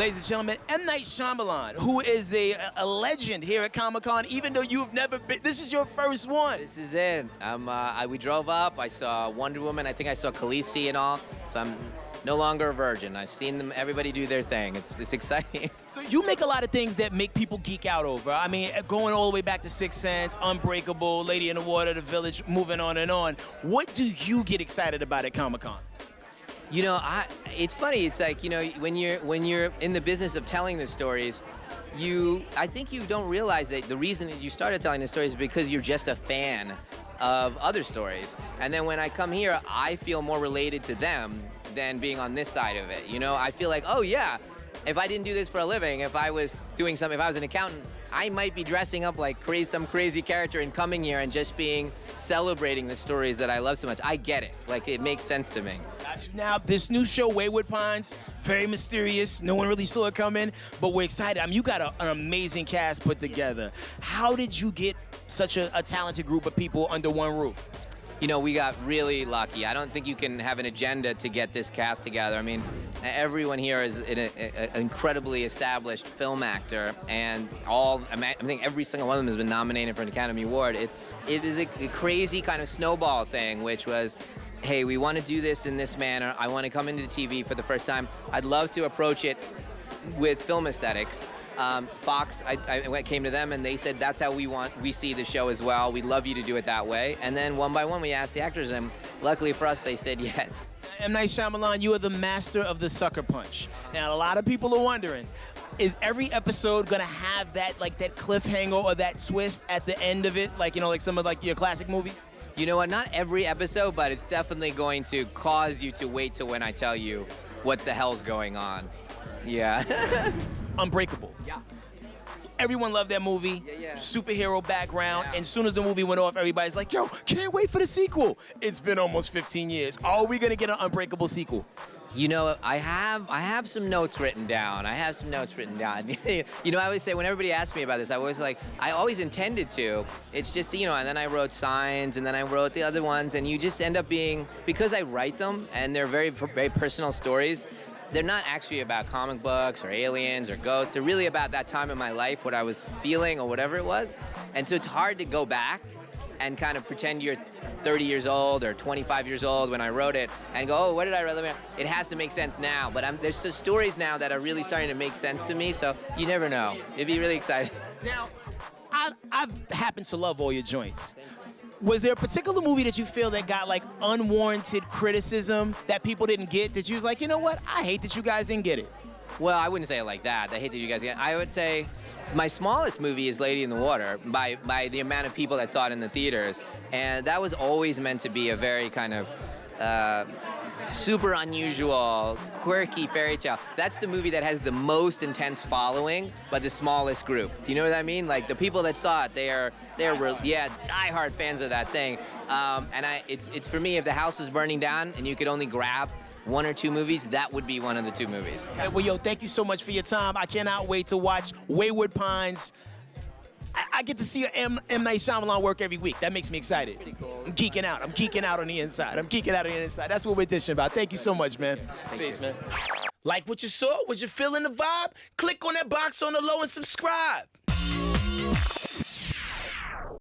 Ladies and gentlemen, M. Night Shyamalan, who is a legend here at Comic-Con, even though you've never been, this is your first one. This is it. We drove up, I saw Wonder Woman, I think I saw Khaleesi and all, so I'm no longer a virgin. I've seen them, everybody do their thing. It's exciting. So you make a lot of things that make people geek out over. I mean, going all the way back to Sixth Sense, Unbreakable, Lady in the Water, The Village, moving on and on. What do you get excited about at Comic-Con? You know, it's funny. It's like, you know, when you're in the business of telling the stories, I think you don't realize that the reason that you started telling the stories is because you're just a fan of other stories. And then when I come here, I feel more related to them than being on this side of it. You know, I feel like, oh yeah, if I didn't do this for a living, if I was doing something, if I was an accountant, I might be dressing up like some crazy character and coming here and just celebrating the stories that I love so much. I get it. Like, it makes sense to me. Now, this new show, Wayward Pines, very mysterious. No one really saw it coming, but we're excited. I mean, you got an amazing cast put together. How did you get such a talented group of people under one roof? You know, we got really lucky. I don't think you can have an agenda to get this cast together. I mean, everyone here is an incredibly established film actor, and I think every single one of them has been nominated for an Academy Award. It is a crazy kind of snowball thing, which was, hey, we want to do this in this manner. I want to come into TV for the first time. I'd love to approach it with film aesthetics. Fox, I came to them and they said, that's how we see the show as well. We'd love you to do it that way. And then one by one we asked the actors, and luckily for us, they said yes. M. Night Shyamalan, you are the master of the sucker punch. Now, a lot of people are wondering, is every episode gonna have that cliffhanger or that twist at the end of it, like, you know, like some of your classic movies? You know what, not every episode, but it's definitely going to cause you to wait till when I tell you what the hell's going on. Yeah. Unbreakable. Yeah. Everyone loved that movie. Yeah. Superhero background. Yeah. And as soon as the movie went off, everybody's like, yo, can't wait for the sequel. It's been almost 15 years. Are we gonna get an Unbreakable sequel? You know, I have some notes written down. You know, I always say, when everybody asks me about this, I always intended to. It's just, you know, and then I wrote Signs, and then I wrote the other ones, and you just end up being, because I write them, and they're very, very personal stories, they're not actually about comic books or aliens or ghosts. They're really about that time in my life, what I was feeling or whatever it was. And so it's hard to go back and kind of pretend you're 30 years old or 25 years old when I wrote it and go, oh, what did I write? It has to make sense now. But there's some stories now that are really starting to make sense to me, so you never know. It'd be really exciting. Now, I've happened to love all your joints. Was there a particular movie that you feel that got like unwarranted criticism that people didn't get, that you was like, you know what, I hate that you guys didn't get it? Well, I wouldn't say it like that. I hate that you guys get it. I would say my smallest movie is Lady in the Water by the amount of people that saw it in the theaters. And that was always meant to be a very kind of super unusual, quirky fairy tale. That's the movie that has the most intense following, but the smallest group. Do you know what I mean? Like, the people that saw it, they're diehard fans of that thing. It's for me, if the house was burning down and you could only grab one or two movies, that would be one of the two movies. Hey, well, yo, thank you so much for your time. I cannot wait to watch Wayward Pines. I get to see M. Night Shyamalan work every week. That makes me excited. Pretty cool. I'm geeking out. I'm geeking out on the inside. That's what we're dishing about. Thank you so much, man. Peace, man. Like what you saw? Was you feeling the vibe? Click on that box on the low and subscribe.